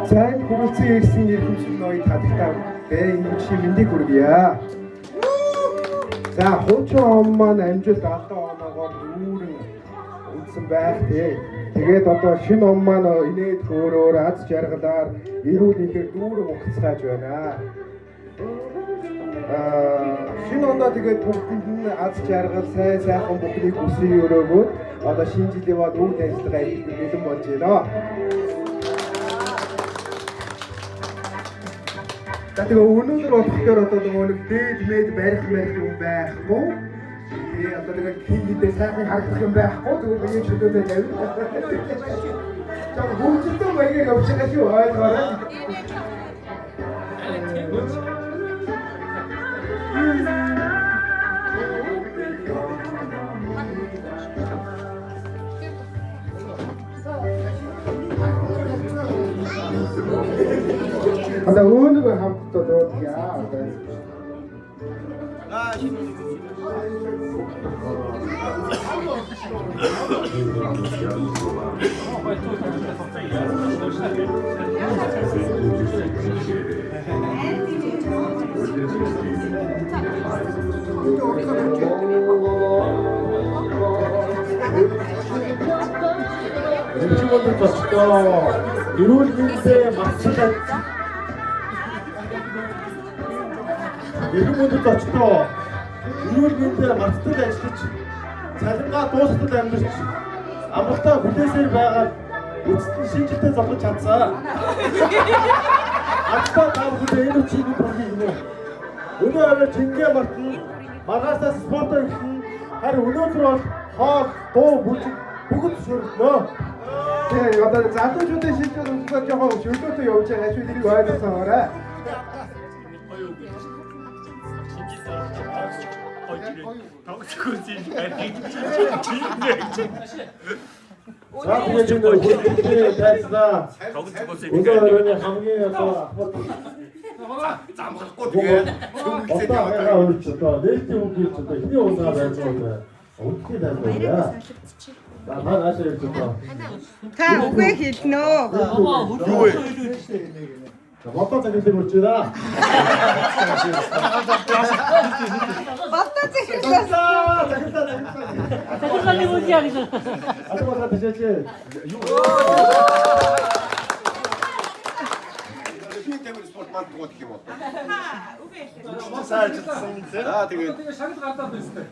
Сайн хүрэлцэн ирсэн ирхэмшиг ноёд хадагтаа энэ үчиг мэндийг хүргье. За хуучин он маань амжилт алдаа оноогоор үүрэн үдсэн байх тий. Тэгээд одоо шинэ он маань инээд хөөрөөр аз жаргалаар эрүүл ихээр дүүрэн ухацгааж байна. Шинэ ондоо тэгээд бүгдэнд нь аз жаргал, сайн сайхан бүхнийг хүсье өрөөгөөд одоо шинэ жилийн бод үйл ажиллагаа хийх бэлэн болж байна. Тэгээд өнөөдөр болохоор одоо нэг дээд мэд барих юм байхгүй. Тэгээ одоо нэг хийдээ сайхан харагдах юм байхгүй. Зүгээр биеийн чөлөөтэй тавь. За бүгдээ маяг явж байгаа шүү ойлгоорой. Одоо өөрийгөө хамтдаа дуудъя. Эмчигүүд босдоо эрүүл мэндийн мацлал Иргэнүүд очтоо эрүүл мэндийн мацлал ажиллаж цалингаа дуустал амьдарч амралтаа хүлээсээр байгаад эцэст шинжилгээ зогсож чадсан. Атаа тав хүлээ энэ үчиг бүрхий гинэ. Өнөөдөр чингээ мартна маргаасаа спортоо ихсэн харин өнөөдөр бол хоол дуу бүжиг бүгд шөргөнө. Тэгээ одоо залуучуудын шилжүүлэх үгээр жоохон шөлөөтэй явж байгаа шүү дээ ойлгосоорой. За тэгээд энэ хүлээлттэй тайлбар. Өнөөдөр хамгийн одоо замхахгүй тэгээд одоо хараа үрч одоо нээлтийн үг хийж одоо хэний унаа байж байгаа юм. Үгүй тайлбар. За хаашаа ирж байгаа. Та үгээ хэлнэ. юу вэ? Бодоо цагийг үрж байгаа. Бодоо захирлаа. Цагийг үрж яа. Атаа тэжээч. Спорт манд гот юм уу? Үгээ хэлнэ. За тэгээд шагнал гардаад байна.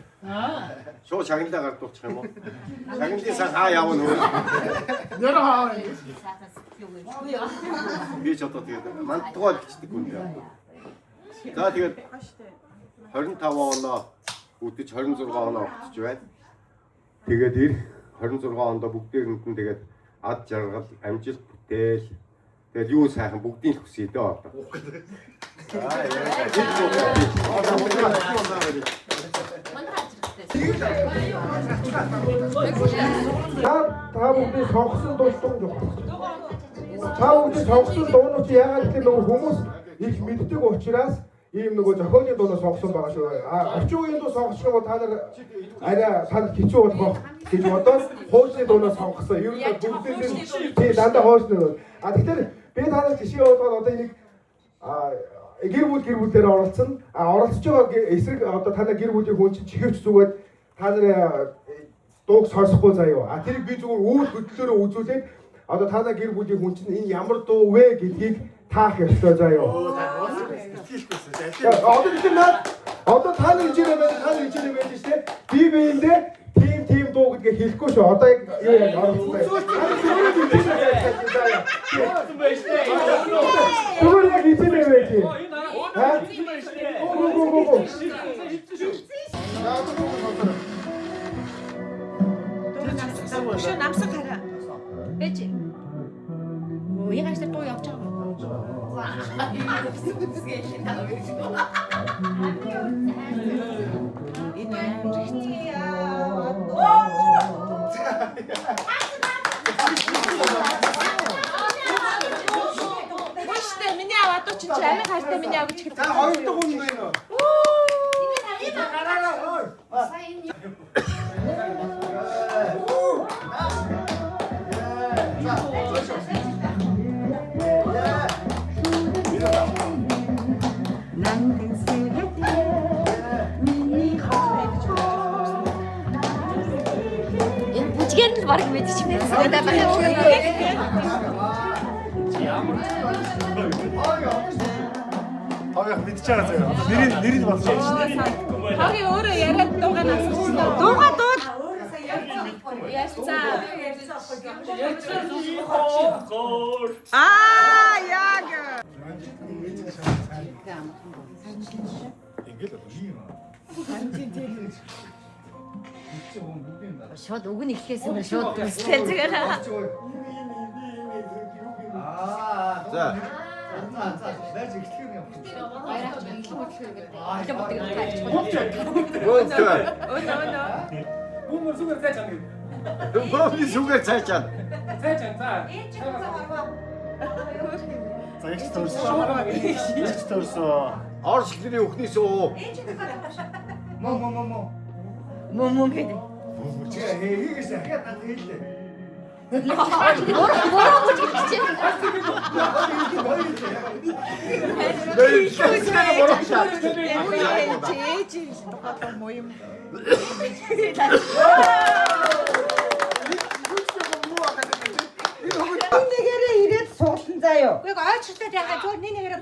шууд шагналаа гардуулчих юм уу? Шагналын сан хаа явна хөө. Нэр хаа. Би ч одоо тэгээд мандгаа бичдэг юм даа. За тэгээд 25 оноо үдэж 26 оноо огтж байна. Тэгээд 26 ондоо бүгдээрэнд нь тэгээд ад жаргал, амжилт, бүтээл тэгээд юу сайхан бүгдийг хүсье дээ одоо. Та бүгдээ сонгосон дуустал жоо. Та бүгдээ сонгосон дуунууд яагаад гэвэл нөгөө хүмүүс их мэддэг учраас ийм нөгөө зохиолын дуунаас сонгосон байгаа шүү. Орчин үеийн дуу сонгох юм бол та нар арай танд хэцүү болох гэж бодоод хуучны дуунаас сонгосон. Ер нь бүгдээ тий дандаа хуучны. Тэгэхээр би та нарт жишээ болгоод одоо энийг гэр бүл дээр оролцсон. Оролцож байгаа эсрэг одоо та нар гэр бүлийн хүн чинь чихвч зүгээд та нар дууг сонсохгүй заяа. Тэрийг би зүгээр үйл хөдлөлөөрөө үзүүлээд одоо та нар гэр бүлийн хүн чинь энэ ямар дуу вэ гэдгийг таах ёстой заяа. Одоо та нар ижирээ байж штэ. Би биэндээ тим дуу гэдгийг хэлэхгүй шүү. Одоо юу яг оролцсон байх. Зүгээр яг ижирээ байж. Шо намсаг хараа. Бэж. Яагаад ч тоо явж байгаа юм. Энэ явж За хоёр дахь хүн байна. Энэ бүжгээр нь баг мэдчихнэ. Хавьяа мэдчихэж байгаа заяа. Нэрийг болж байгаа шүү дээ. Хагийн өөрөө яриад дуугаа насчихсан. Дуугаа дуул. Яарцаа. Яг. Шууд үг нь ихлээс нь шууд төстэй зүгээр. За. Бүүмөр сүгээр цай чанаг. Бөөний сүгээр цайчаад. Цай чан за. За их төрсөн. Орш ихний өхнийс үү. Мөн гэдэг. Хийгээс дахиад над хэлээ. Бороо бүжигч. Нэгээрээ ирээд суулсан заяо. Үгүй ойчтой яхаа зүгээр нэгээрээ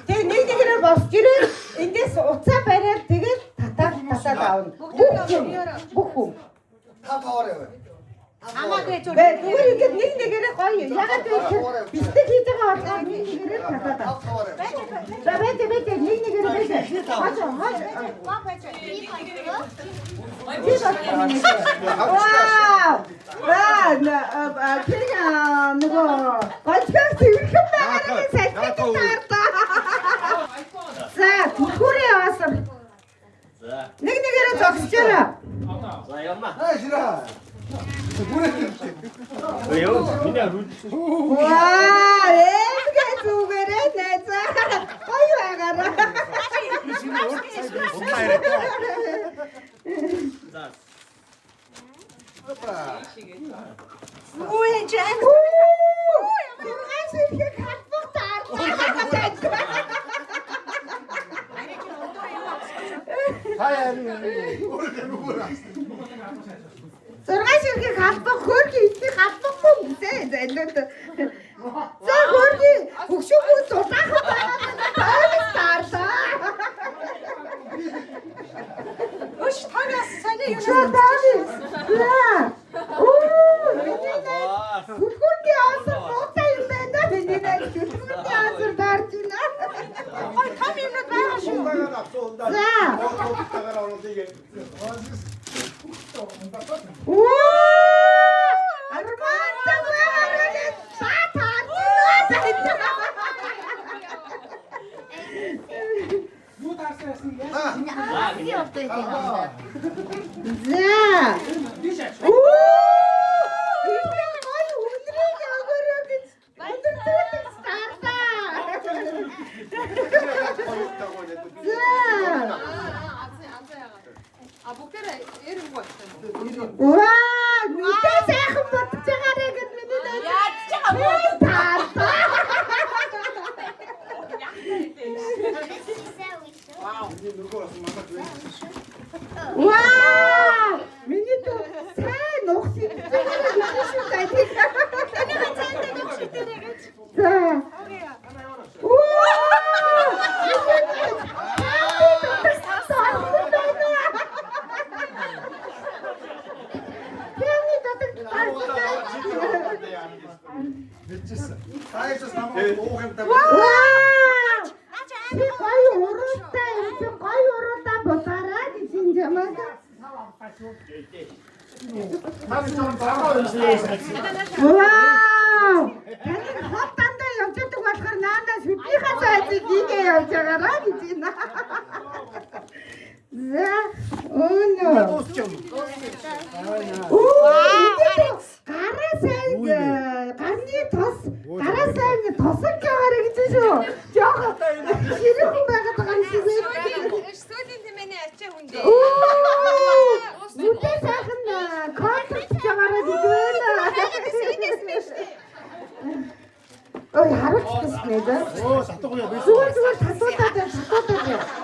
Тэгээ нэгээрээ босч ирээд эндээс уцаа бариад тэгээд татаад аавна. Бүх хүн. Та тоорой. хамаагүй зүгээр. Бэ зүгээр ингээд нэгээрээ гоё. Ягаад гэвэл бистэг хийж байгаа болохоор нэгээрээ татаад аавна. За бэтэ нэгээрээ бэтэ. Хажуу. Вау! Тэгээ нөгөө гонцгой зэрхэн байгаа нэг сайтай таарта. За түрхүүрээ яваасан. Нэгээрээ зогсчихороо. За явна. Шира. Ваа, эсгээ зүгээрээ найзаа. Гоё байгаараа. Ой, жаа. Ямаас ирэх хатбах таарсан. Зургаас ирэхийг халбах хөрхи идэх халбахгүй үсэ зайлууд. За хөрхи хөгшөөгөө дутаах байгаа таарсаа. Өш танаас саний юу Хөрхи асар бота юм байна. Миний нэг хөрхи асар даарч байна. Ой том юмнууд байгаа шүү. За. Арман таваараа сатаа. Юу таарсан юм бэ? Миний авто юм байна. За. Тийш. Энэ гоё өнрийг өгөрөө гэж. Өдөртөө стартаа. А бүгдээ эрен гоо. Ваа, нүдээ сайхан бодож байгаарэ гэд миний даа. Яаж ч байгаа Вау! Миний дөө сайн нухс юм. Шүү дээ. Танайгаа цаантай нөх шидэрэй гэж. За. Вау! Таны хот дандаа явж байгаа болохоор наадаас хөдөлгөөний цайзыг хийгээ явж байгаараа гэж байна. За, өнөө. Гараа сайн гарны тос гараа сайн тосож байгаараа гэж шүү. Жохоо хэрэг Оо, сатгууя. зүгээр татуудаад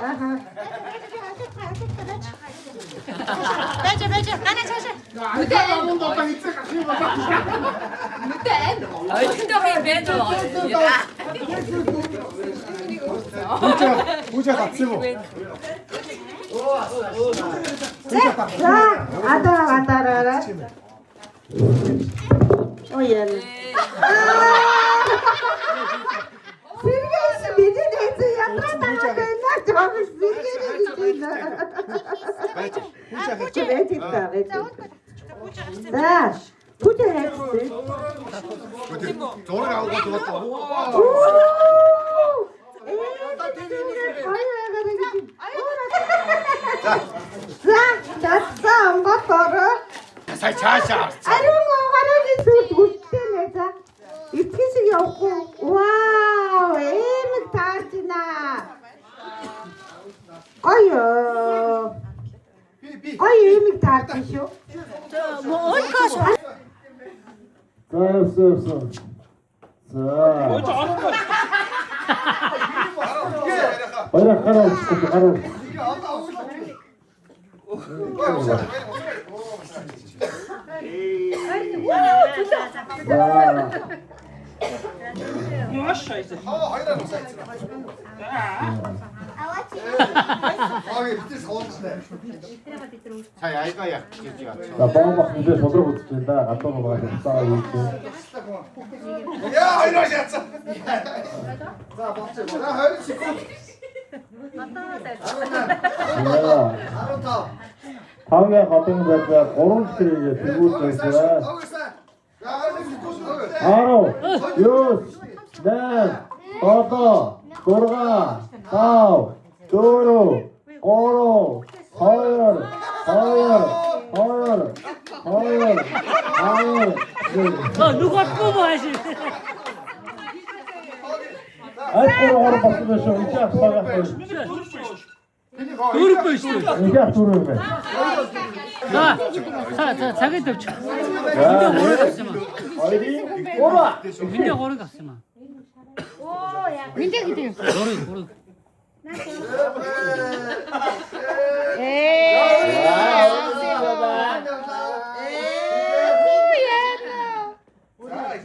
ааха. Байж гана цааш. Ойдоо хий бэж. Пүүжа татсан уу? За адаараа. Оян. Сэргээс бидний хэзээ ядраа байна жаавс сэргээс За пүүжа хайцсан. Зураг авах болов. За амготоо. Сая цаашаа. Ариун огарагийн зүйл үлдсэн ээ за. Итгэж явахгүй. Вау, эмэг таачна. Гоё эмэг таачна шүү. За. Баяр гараа. Сая айгаа яг гэж яа. За бомбах нэлээ содрог үзэж байна да. Гадаа байгаа хэмтаа юу гэж. Яа, хоёроо шатсан. За, болчих. За, 20 секунд. Тавгийн хотын байдлаа 3 хэрэгээ тэгүүлж байсан. 10, 9, 8, 7, 6, 5, 4, 3, 2, 1. 누가 뽑아야지. Айхроор болсон шүү. Инжаах багах. 누르고 있어. Инжаах түрүүрэ. 자, 자기 덮쳐. 자, 어디? 오라. 민대 고르 갔으마. Минь гэдэг. 고르.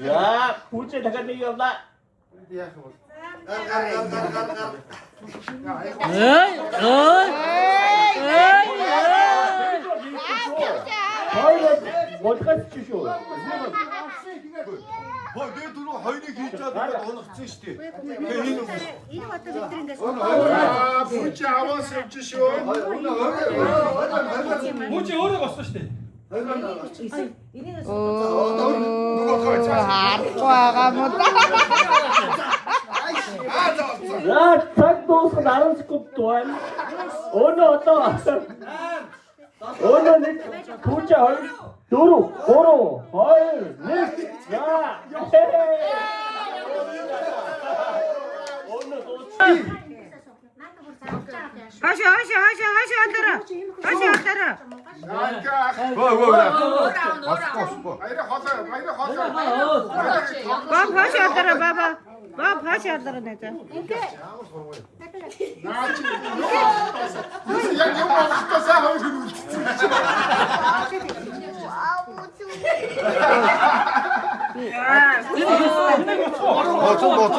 야, 부채 나간 얘기 없나? 어디까지 치쇼? 내 들어 хоёрыг хийж чадаад оногцсон шүү дээ. Тэгээ энэ Пүүж аваас явж шүү. Мууч өөрөө боссон шүү дээ. 야, 탁도스 나름 스컵 또한 오늘 어떠? 오늘 부채 도로 고로 헐 야 오늘 또 Хашаа андара. Баб хашаа андара баба. Баб хашаа андара нэ. Яг юм болчихсон хавж үлдсэн.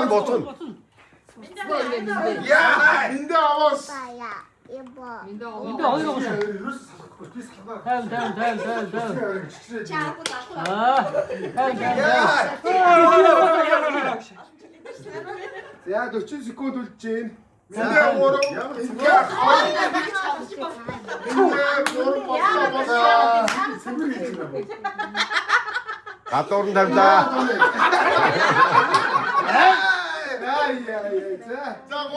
боцон. Яа, энэ аваас. 민대 어디로 갔어? 다음. За 40 секунд үлдэж байна. Ингээ 3 Гадуурн тавьлаа. За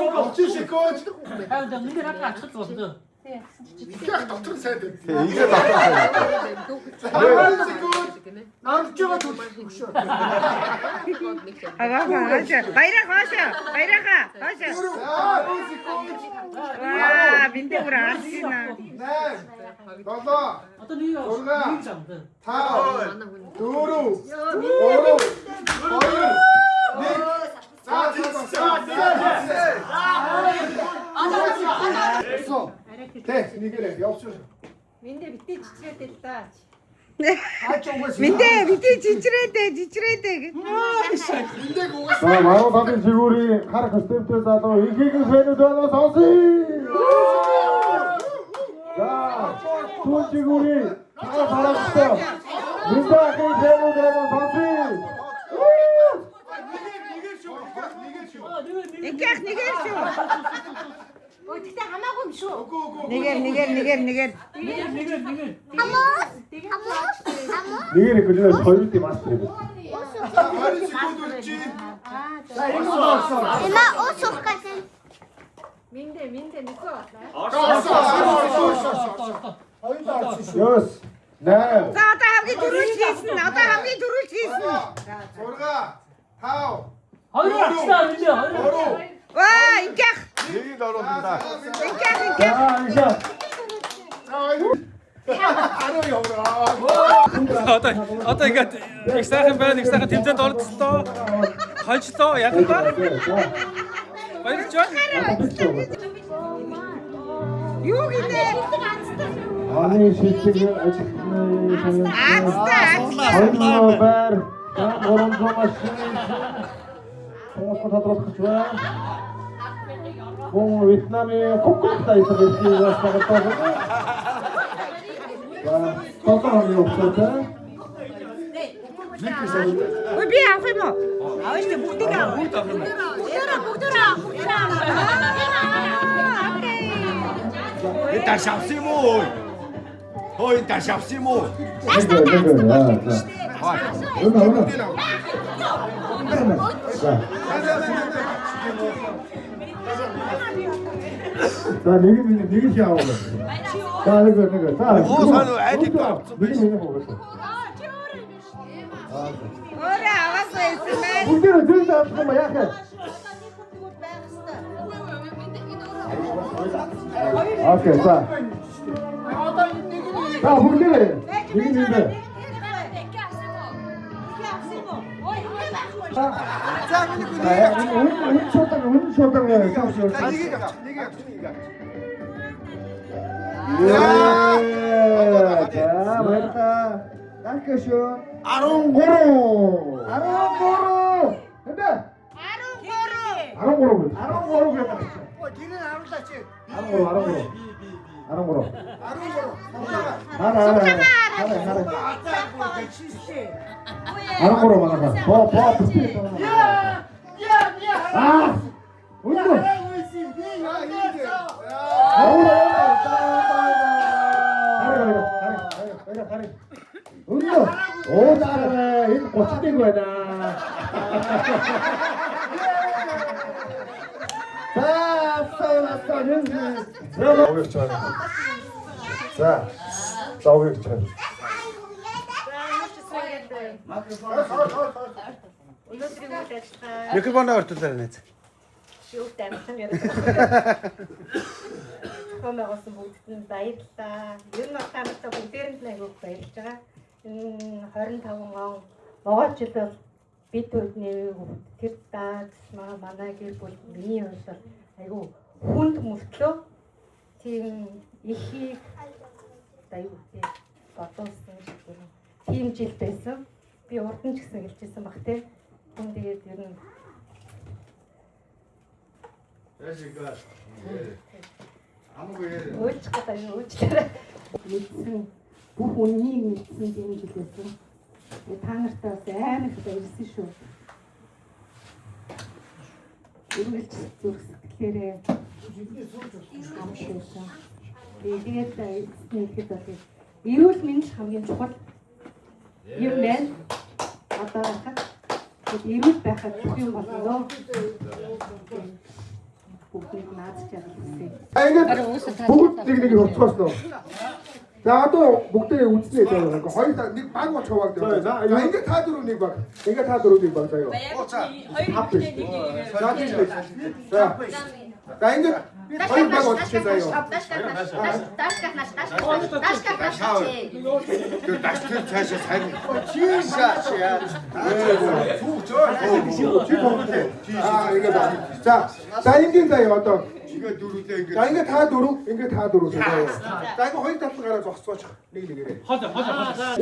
30 секунд. 민대 아까 쳤어. Их дотор сайн дээ. Ингээ батсан. 20 секунд. Намж байгаа төлөв. Баяраа хашаа. 10 секунд. Ваа, бинтэ бүр арсина. 8 7 어떤 이유가 올라. 없어. 5 4 3 Тэ нэгээрээ явчих. Миндээ битээ чичрээд л да. Мэдээ жижрээдээ. За маруу гадын жигүүрийн хар костюмтэй залуу ихээгийн фэнүүд байна сонсъё. За түн жигүүрийн хар хараастай Миндэгийн фэнүүд байна сонсъё. Ингээл нэгээр шүү. Ой тэгтээ хамаагүй юм шүү. Нэгээр. Нэгээр их гэж хоёрын мастер юм. Миндээ нөхөө. Ёс. Наа. За одоо хамгийн дөрвөлж хийсэн. 6 5 Хоёр ахлаа билээ. Хоёр. Ваа, ингээл. Нэгийг оруулна да. Ингээл. Одоо ингээд их сайхан байна, их сайхан тэмцээнд оролцлоо. Хожлоо, яг л ба. Баярлж байна. Юу гинэ? Аны шилдэг ажилтны Аастай. бар. Орон машин. Хүмүүс тодорхойлж байна. Гол Вьетнамын коккоттай ирсэн бас байгаа. Толгойн явуулсан. Ой би авах юм уу? Авах шүү бүгдийг авах. Энэ таш авсан юм уу? Хөөе таш авсан юм уу? За нэг яваа. За нэг. За. Оо санаа айдик авсан биш. Ora авах байсан мэн. Бүгдээ зөв авсан юм яах вэ? Окей, за. За бүгдээ. Нэг. Үнэн шоудаг За баярлалаа. Dankeschön. 13. Хэвээ? 13 гэдэг. Ой тэрийг харуулаач. 13 манайхаа. Боо битээ. Үнэн. Үнэн. Оо дараа энэ 30-ыг байна. За овогч байна. Микрофоноо ортуулаарай нэ. Юу тамхан яриад. Хомоогосон бүгдд нь баярлалаа. Ер нь таамагтай бүгдээр нь айгүйх баярлж байгаа. Энэ 25 он могочлол бид бүдний тэр даац манай гэр бүл миний хувьд айгүй хүнд мөртлөө тийм ихийг аюултай бодсон юм. Тийм жил байсан. Би урдан ч гэсэн хэлчихсэн баг те. Хүн тэгээд ер нь Ууч гадаа уучлаарай. Мэдсэн бүх үннийг мэдсэн тийм жил байсан. Та нартай бас амар их баярлсан шүү. Үргэлж зүрх сэтгэлээрээ амшуулсан. Тэгээд эцнийхэд бол эрүүл мэнд хамгийн чухал юм байна. Одоо эрүүл байхад бүх юм болно. Бүгдийг наадч чадсан. Ингээд бүгд нэг хурцгоосноо. За одоо бүгдээ үзнэ дээ. Хоёр нэг баг болж хаваад. За ингээд та дөрөв нэг баг. Ингээд та дөрөв нэг баг заяа. За. За ингээд би хоёр баг болчихсон заяа. Тэр даштай цаашаа сайн. Ингээд байна. За ингээд заяа одоо. Чигээ дөрүлээ ингэ. За ингээд та дөрөв, ингээд та дөрөв заяа. За ингээд хоёр талын гараа зогсооч. Нэг нэгээрээ. Хол.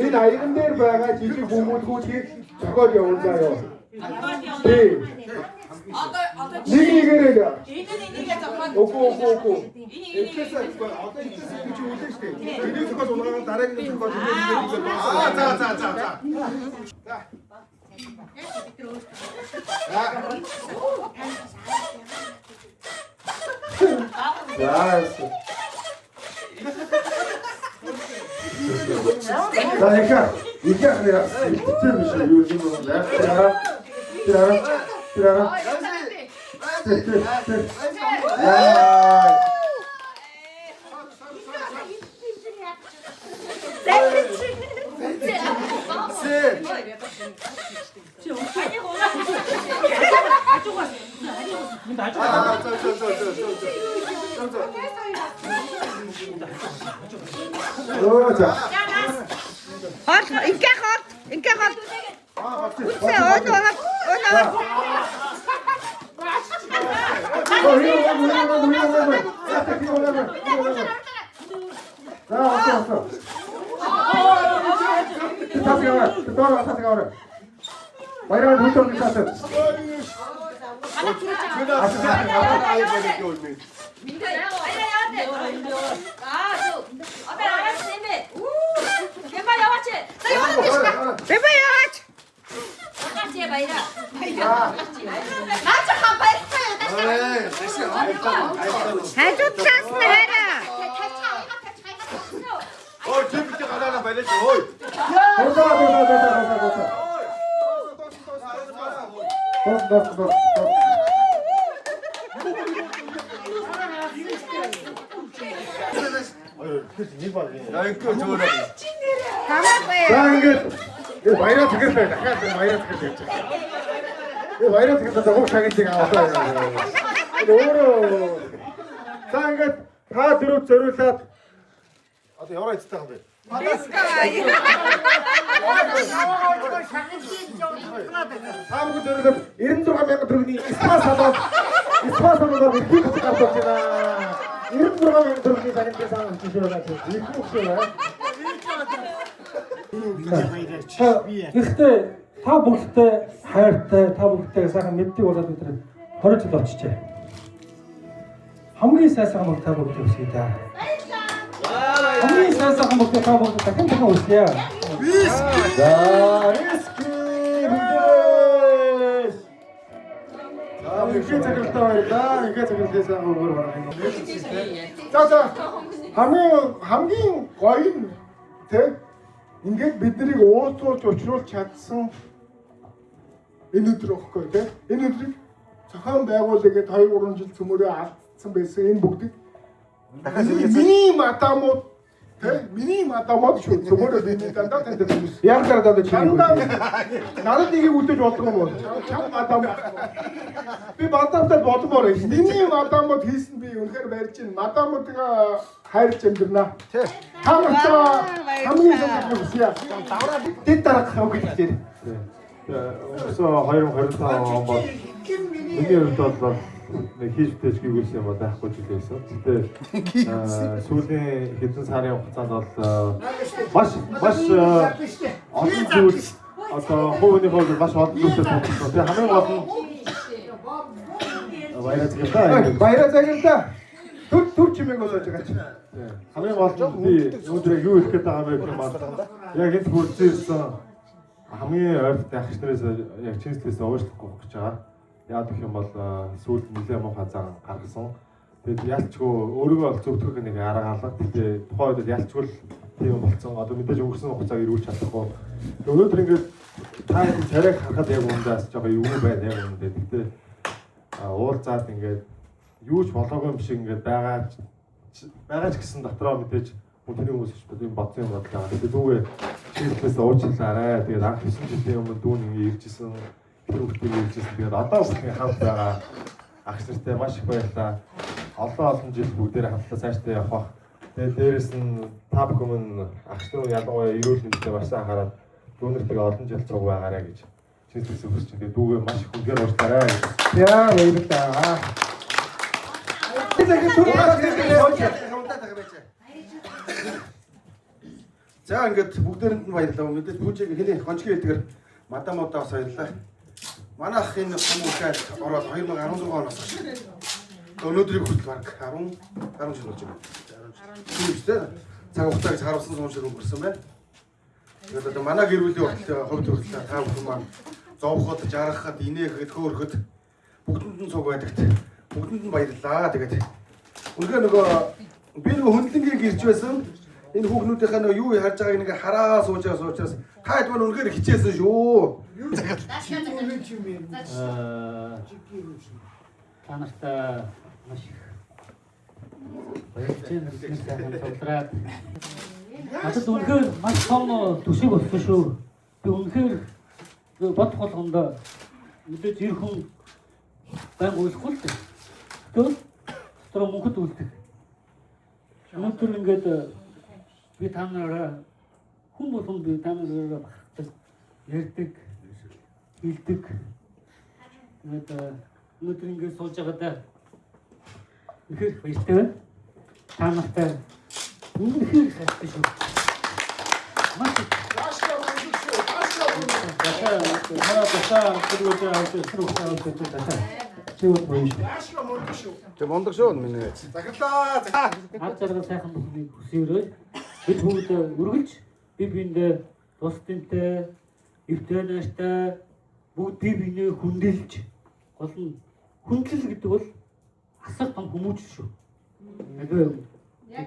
Энэ аяган дээр байгаа жижиг хүмүүлгүүдийг зохиол явуул заяа. Тий. Нэг нэгээрээ. Үгүй. Эхлээс одоо ихээс гэж үлдэн штэ. Бидний зохиол унагаа дараагийн зохиол үлдэн. За. Яас. За яка. Яка нэр тийм биш юу юм бэ? Тираа. Ингээ хол. Үгүй өнөө. Баяраа хөтөн гэсэн. Хажуудлаас нь хараа. Ой, чимтэй гараа байлаа чи ой. Я ингэ зөөрөө. Хамаагүй. За ингээд баяраа тэгэлээ. Дахиад баяраа тэгэлээ. Баяраа тэгэлээ зогсож шагныг аваад. Өөрөө. За ингээд та дөрөв зориулаад одоо яваа эцтэй юм бэ? Таамаг зориулаад 96,000 төгрөгийн спа салон их гарч байна. 96,000 төгрөгийн загинтай саан жишээлээ их хөшөө. Гэхдээ та бүгдтэй хайртай, та бүгдтэй сайхан мэддэг болоод бид 20 жил очижээ. Хамгийн сайхан мөн та бүгдтэй үсгий та. Хамгийн сайхан мөн та бүгдтэй дахин үсгий. За, хамгийн гоё нь тэг ингээд биднийг уулзуулж учруулж чадсан энэ өдөр өгөхгүй тэг энэ өдрийг зохион байгуулалт 2-3 жил цөмөрөө алдсан байсан энэ бүгдийг миний мадамууд тэг миний мадамууд шүү цөмөрөө миний дандаа танд хүмүүс яг дараа чинь надад нэг үлдэж болдгоо юм уу чам мадам би мадамтай болмоор миний мадамууд хийсэн би үнэхээр барьж байна мадамуудгаа хайрлж амьдрнаа та нартай хамгийн сайн үсье тэд дараах үгэлтэй өнгөрсөн 2025 он бол миний хувьд бол нэг хийж бүтээж гүйгүүлсэн юм байхгүй ч үлээсэн. Гэтэ сүүлийн хэдэн сарын хугацаанд бол маш олон зүйл одоо хувийн хувьд маш олон зүйлтэй тулгарсан. Тэгээ хамгийн гол нь баяраа цагтаа төр чимээг болоод байгаа чинь. Хамгийн гол нь би өнөөдөр юу хэлэх гээд байгаа вэ гэх юм бол яг энэ хүрч ирсэн хамгийн ойртой ах нарээс яг чинслээс уушлахгүй гэж байгаа. Яа гэх юм бол сүүлд нэлээд муухай зан гаргасан. Тэгээд ялчгүй өөрийгөө бол зөвтгөх нэг арга алга. Тэгээд тухайн үед ялчгүй тийм болцсон. Одоо мэдээж өнгөрсөн хугацааг эргүүлж чадахгүй. Өнөөдөр ингээд та энэ царайг харахад яг үндээс жоохон юу байна яг үндэ. Тэгтээ уулзаад ингээд юу ч болоогүй юм шиг ингээд байгаа ч гэсэн дотроо мэдээж хүний хүмүүс ч юм бодсон юм бодлоо. Тэгээд түүгээ чинслээс уучлаарай. Тэгээд анх 9 жилийн өмнө дүүн ингээд иржсэн. Тэр хүүхдийг иржсэн. Тэгээд одоо бүхэн хамт байгаа ах нартай маш их баярлалаа. олон жил бүгдээр хамтдаа цаашдаа явах бах. Тэгээд дээрэс нь та бүхэн ах トゥ уун ялангуяа эрүүл мэндэд маш анхаарал дүүнэртэйгээ олон жил цуг байгаарай гэж чинээс хүсэж байна. Дүүгээ маш их үнээр уурлаарай гэж. Яа баярлалаа. За ингээд бүгдээрэнд нь баярлалаа. Мэдээж бүжиг хэний хончгийн хэлдгээр мадамуудаа бас баярлалаа. Манайх энэ хүмүүшээд ороод 2016 оноос хойш. Өнөөдрийг хүртэл баг 10 жил болж байна. 10 жил. Цаг хугацааг харуулсан сууншир өнгөрсөн байна. Тэгээд одоо манай гэр бүлийн хувьд хүртэл та бүхэн маань зовход, жаргахад, инээхэд, хөөрөхөд бүгдэнд нь цуг байдагт бүгдэнд нь баярлалаа. Тэгээд үнэхээр нөгөө би нөгөө хөндлөнгийн гэрч байсан. Энэ хүүхнүүдийнхээ нөгөө юу харж байгааг нэг хараа сууж байгаа учраас та хэд маань үнэхээр хичээсэн шүү. Та нартай маш их баярлалаа нэгэн цогтраад. Надад үнэхээр маш том төсөв болсон шүү. Би үнэхээр бодох болгондоо мэдээж ир хүн байн уйлахгүй л дээ. Тэгвэл дотор мөнхөд үлдэх. Өнөөдөр ингээд би та нараа хүн болгонд би та нараа багтаж ярьдаг, хэлдэг. Тэгээд өнөөдөр ингээд сууж байгаадаа үнэхээр баяртай байна. Та нартай үнэхээр хайртай шүү. Маш их Тэ мондог шүү минь. Захирлаа. ар жаргал сайхан бүхнийг хүсээрэй. Бид бүгд үргэлж бие биендээ тусдынтай, эвтэй нааштай бүгд бие биенээ хүндэлж гол нь хүндлэл гэдэг бол асар том хүмүүжил шүү.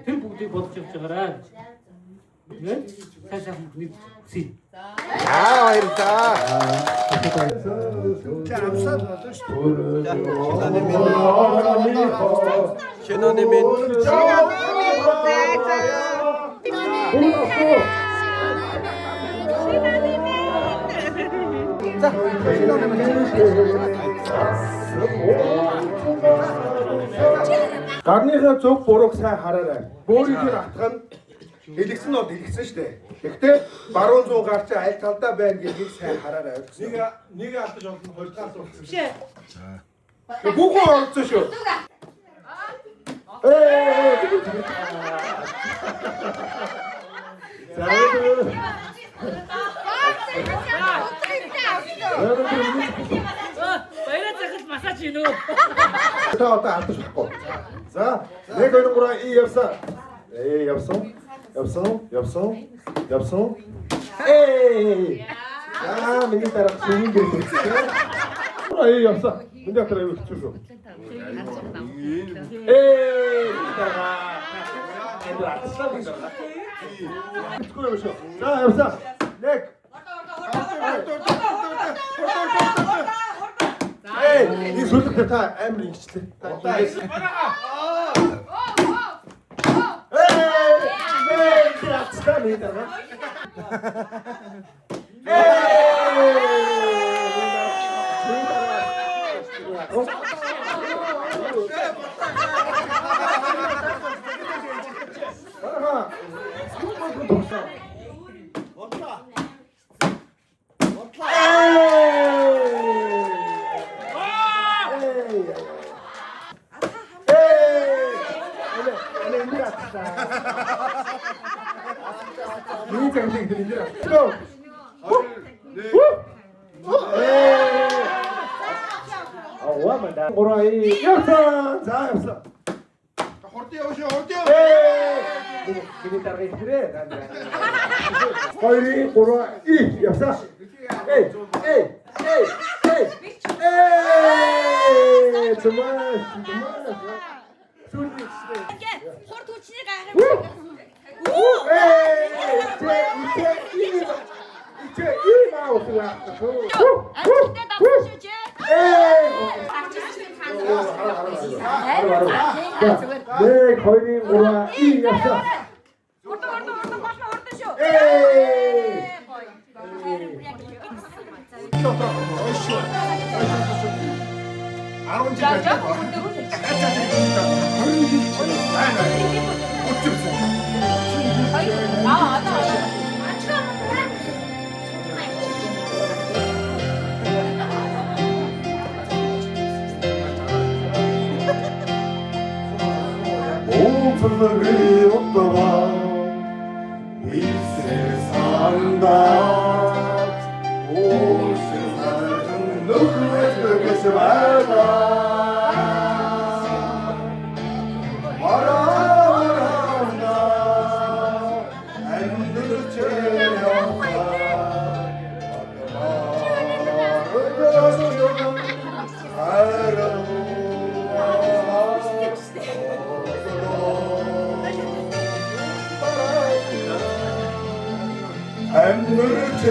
Тэр бүгдийг бодож явж байгаарай гэж. Тэгээд сайхан бүхнийг хүсье. баярлалаа. Шиноны минь Гарныхаа зөв бурууг сайн хараарай. Бөөрийнхөө атгах нь хэлгсэн нь хэлгсэн шүү дээ. Гэхдээ баруун зүүн гар чи аль талдаа байна гэдгийг сайн хараарай. Нэг алдаж олно 20 галт болсон. Биш ээ. Бүхэн орцсон шүү. Баяраа захиж массаж гинөө. Та одоо алдаж болохгүй. За, 1 2 3 явсан. Явсан. Миний дараа шинийн гэр хэлсэн. Явсан. Миний дараа юу хэлсэн шүү. За, явсан. Нэг. Энэ сүлдээ та амар ингэчлээ. Хурд хүчний гайхав. Арван жил Уулзлагын утгаа ийсээ санда ууссан нөхөж байгаа марана амьдч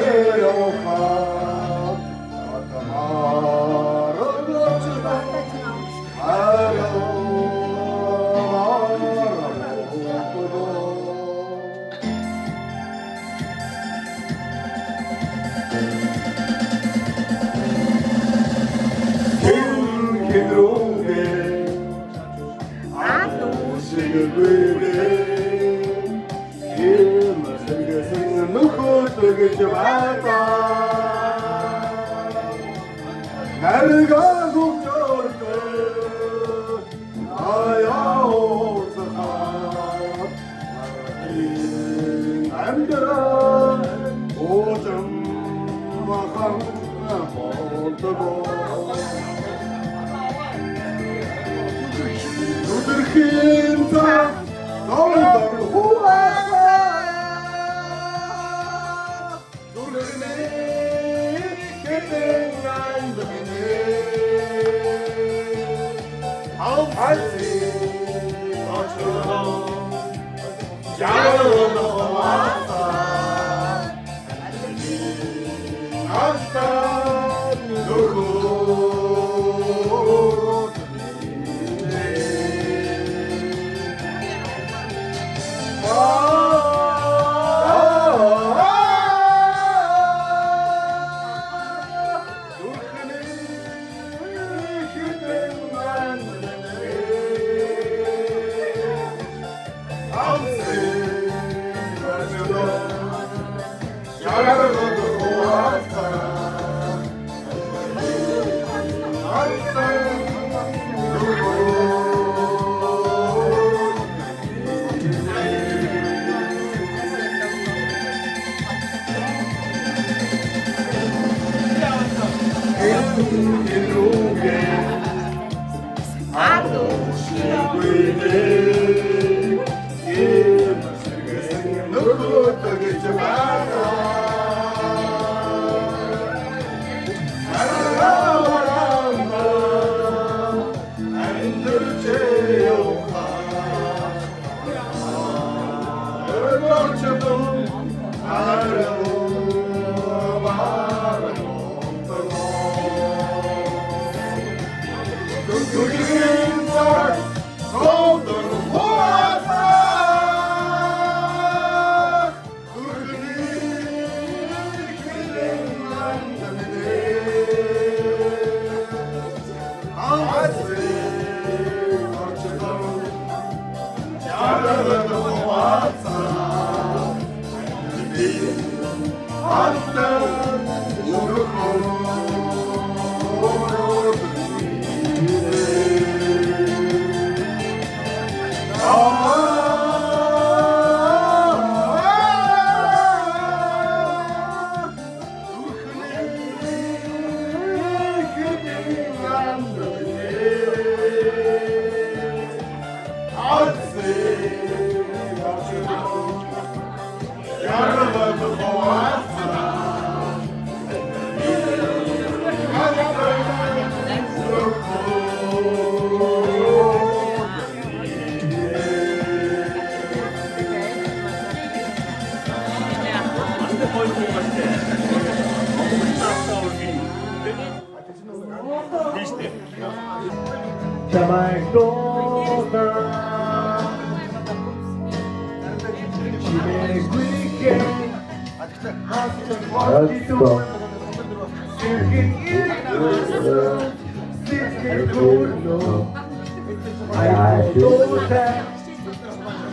아이고자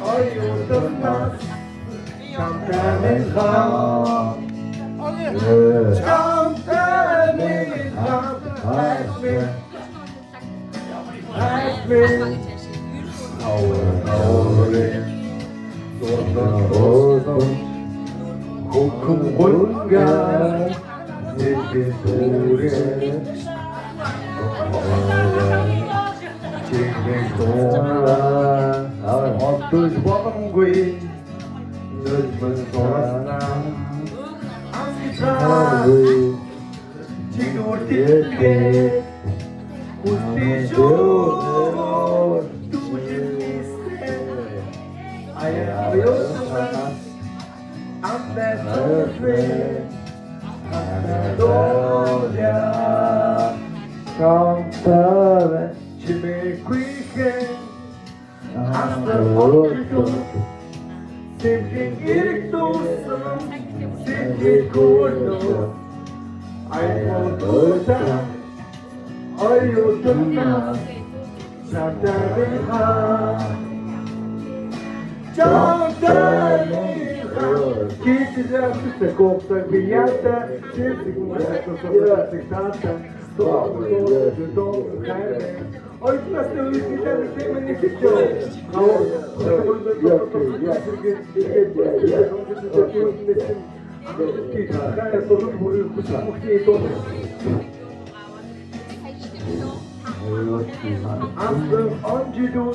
어이없던 나 잠깐의 밤 잠깐의 밤 고큰 뭔가 내게 소리 지금 동안 어떤 왕국이 넓은 소라나 하루 지금 뒤에 구시죠 I am your son I'm that friend Hallelujah Come 집에 귀해 아스트로도 심기일도 심기고도 아이고도다 어이없던 잠자리하 Кити за копта бията, че си го мрето с сектата, слава Боже, долу хайде. Ой, това сте уизните, не се мени си чо. Аз съм онджидо,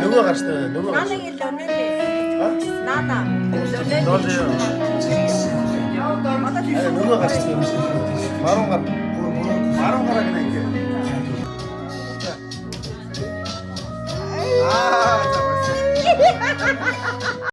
누가 갔어요? 누가 갔어요? 나는 일단은 나나. 너도요. 누가 갔어요? 마롱 가라 그냥 이게. 아, 잡았어.